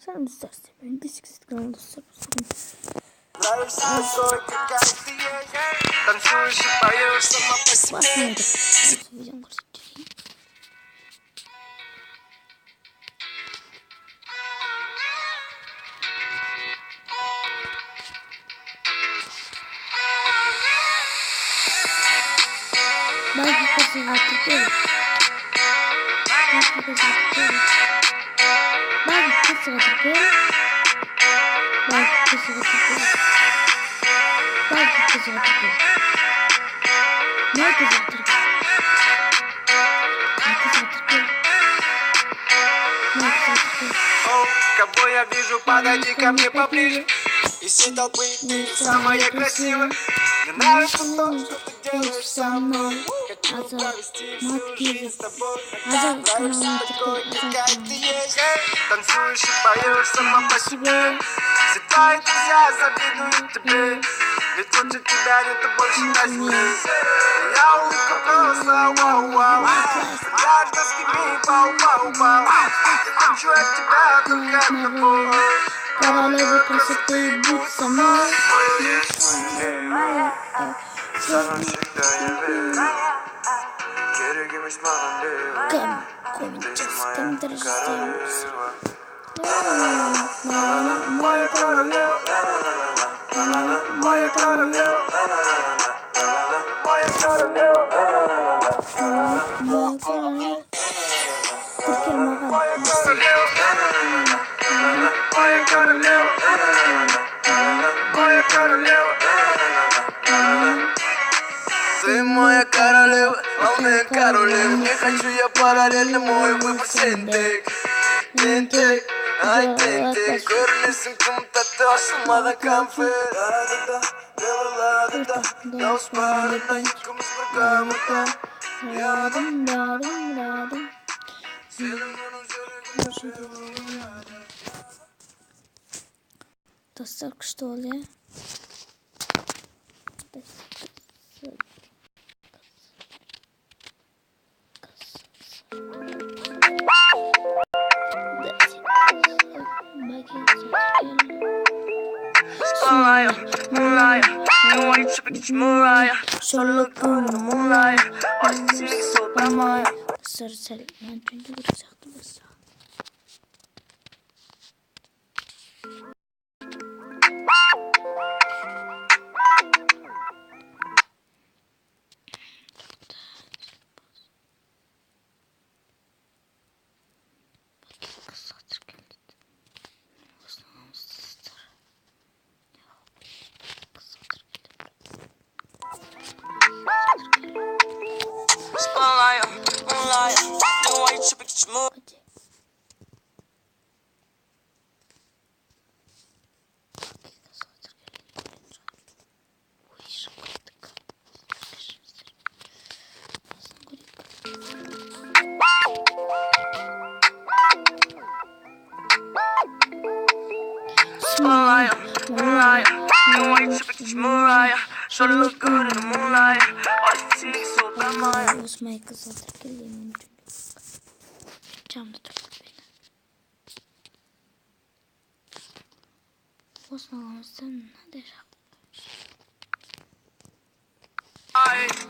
Sen istersen ben bisiklet kanalı dostlar. Başlamadık. Videom kurtarayım. Belki kızı artık değil. Belki kızı artık değil. Belki kızı artık değil. Belki kızı artık değil. Belki kızı artık değil. Ne kızı artık değil? Ne kızı artık değil? Ne kızı artık değil? Кого я вижу, подойди ко мне поближе. Из всей толпы ты самая красивая. Мне нравится то, что ты делаешь со мной. Хочу провести всю жизнь с тобой. Нравишься такой, какая ты есть. Танцуешь и поешь сама по себе. Все твои друзья завидуют тебе. Ведь лучше тебя нету больше на земле. Я улыбка просто вау-вау. Каждый с кеми вау-вау-вау. Я хочу от тебя только тобой. Королева красоты, будь со мной. Sana всегда я верю. Керегимиш маған Кем кончится, кем дрожится. Моя королева, моя королева, моя королева, Моя королева. Türkiye mağara. моя королева, моя королева, моя королева. Ты моя королева, волны королева. Не хочу я параллельно мой выбор сендек. Тентек, ай тентек. Көрінесің кім тәтті ашылмаған конфет. Ла-да-да, дауыс барында екеуміз бір гаммада. Yardım, yardım, yardım. Сенің оның жүрегімде. Dostlar kuşta oluyor. Moonlight, moonlight, you want you to be Mariah. So look good in the moonlight. All you see is so bad, Maya. Sarı selikten çünkü vuracaktı basa. Spotlight, moonlight, you want you to be Mariah. Hadi. Spotlight, moonlight, you want you to be Mariah. So look good in the moonlight. All you see is so bad, Maya. Osman'ı kızıldır geleyim çünkü. Camda durdu beni. Osman sen ne der?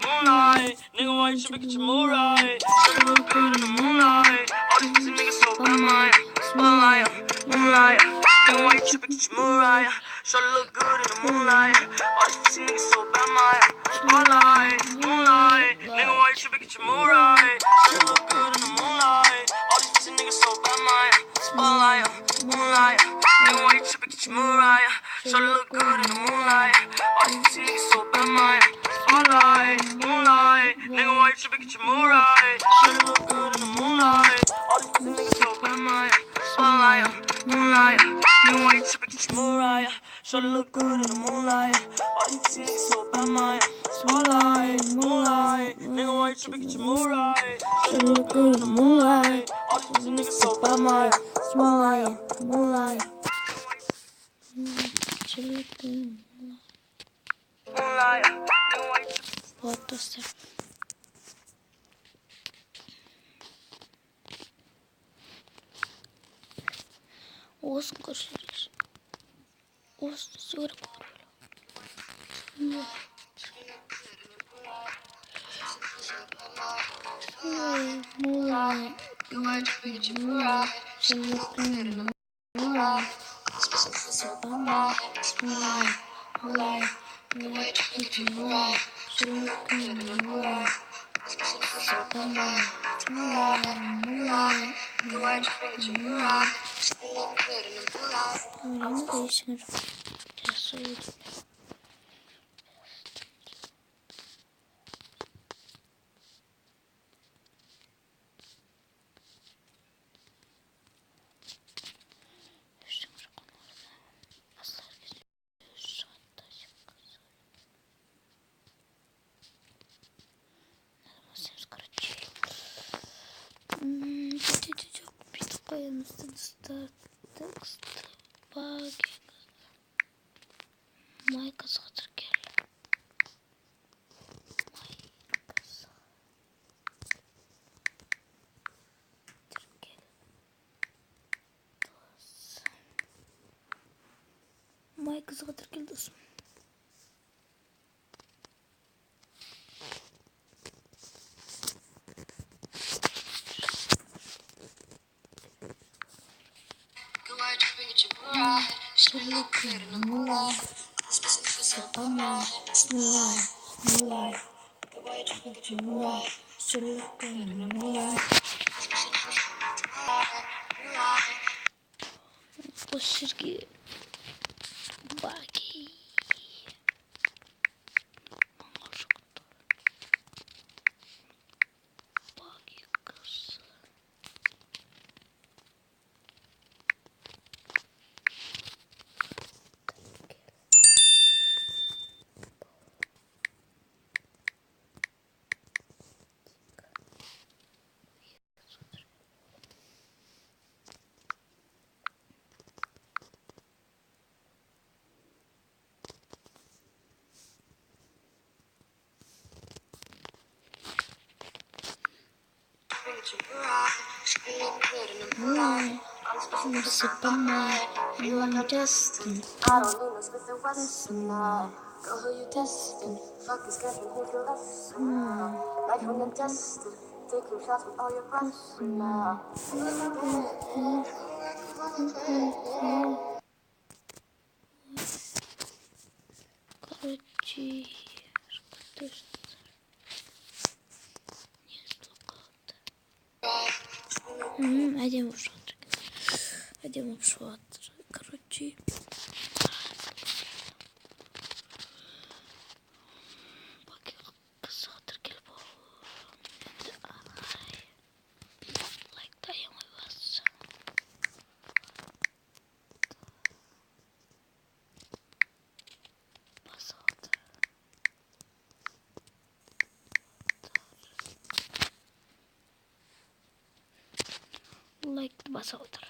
Moonlight, nigga, why you tripping? Get your mood right. Should look good in the moonlight. All these pussy niggas so bad, mine. Spotlight, moonlight, nigga, why you tripping? Get your mood right. Should look good in the moonlight. All these pussy niggas so bad, mine. Spotlight, moonlight, nigga, why you tripping? Get your mood right. Should look good in the moonlight. All these pussy niggas so bad, mine. Spotlight, moonlight, nigga, why you tripping? Get your mood right. Should look good in the moonlight. All these pussy niggas so bad, mine. Spotlight, moonlight, nigga, why you tripping? Get your mood right. Should look good in the moonlight. All these pussy niggas so bad, mine. Spotlight, moonlight, nigga, why you tripping? Get your mood right. Should look good in the moonlight. All these pussy niggas so bad, mine. Spotlight, moonlight, nigga, why you tripping? Get your mood right. Should look good in the moonlight. All these pussy niggas so bad, mine. Moonlight, moonlight. Moonlight, nigga, why you tripping? Bu arada dostlar. Осын көрсетер. Осын сөрі көрілі. Майка сатыр кел. Майка сатыр кел досым. Посерги баги. Баги кыз. I'm Justin. I don't need no Smith and Wesson. Girl, who you testing? Fucking schedule, who's your lesson? Like when you're tested, taking shots with all your breasts. Короче, один в шатер. Один в шатер. Короче. Like the bus out there.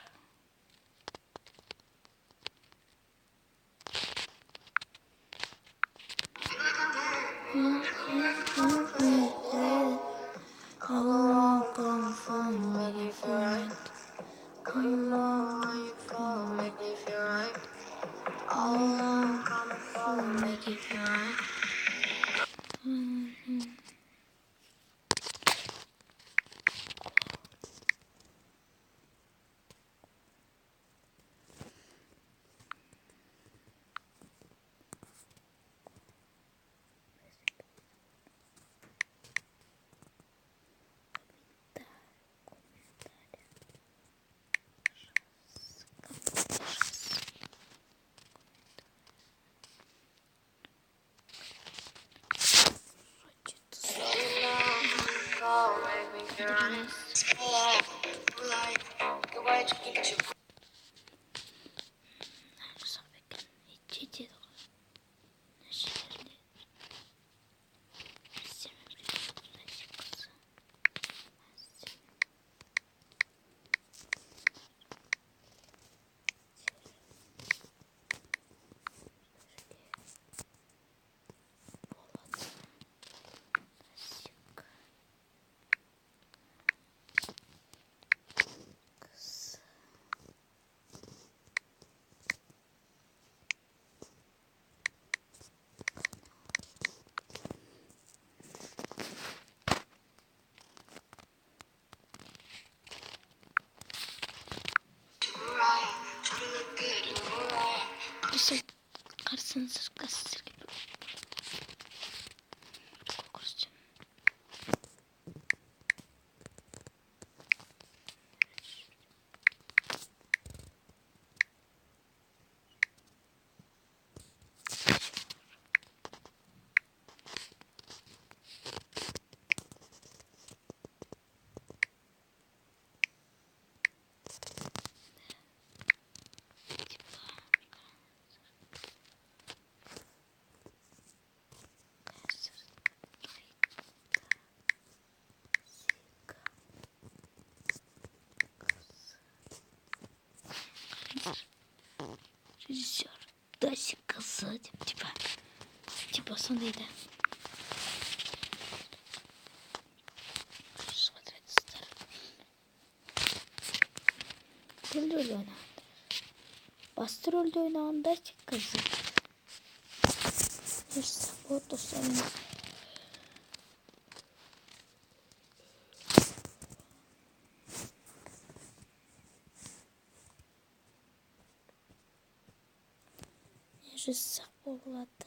Sensör kasır gibi. Kokursun. Режиссер Дасикасы типа сондай да. Смотреть старый. Рөлде ойнаған. Басты рөлде ойнаған Дасикасы. Вот осыны. Жазсақ болады.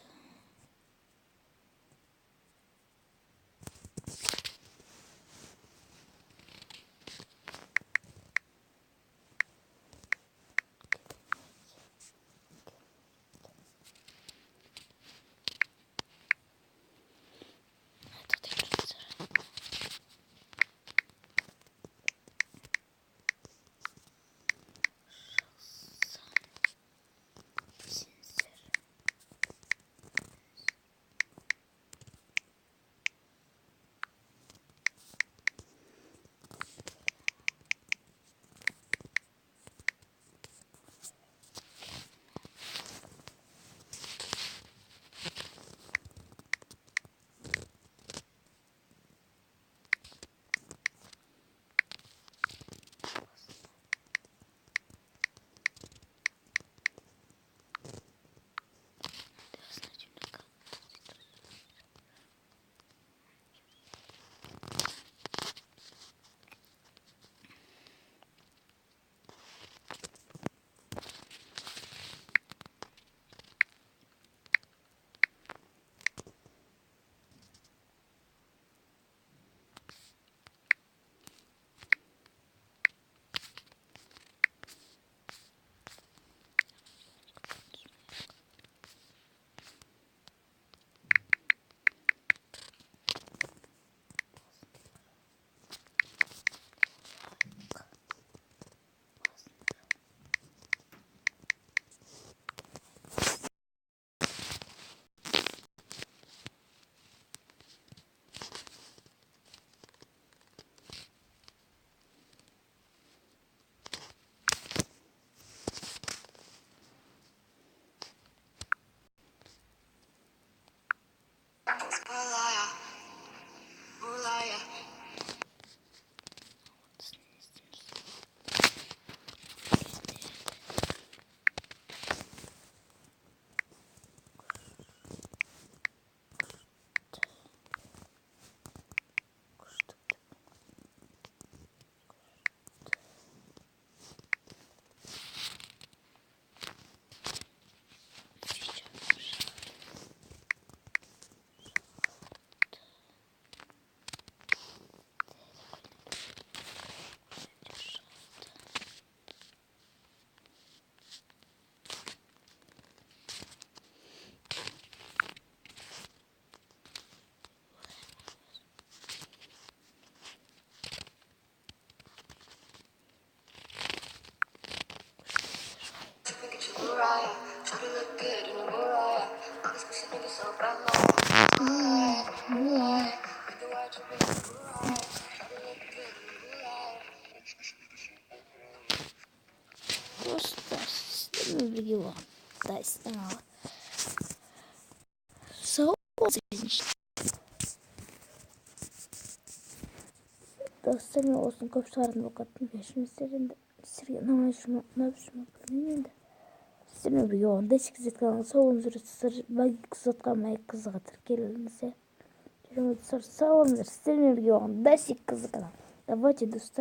Просто sistemi biliyor. Da istemem. Sağ olsun işte. Dostlarım olsun kopşarın bakatın yaşım serinde sirgen ama şunu ne yapışım bilmiyorum da. Sistemi biliyor. Desik zıtkan sağ olun sır bagi kızatkamaya kızgatır gelinize. Sağ olun sistemi biliyor. Desik kızatkan. Давайте достар.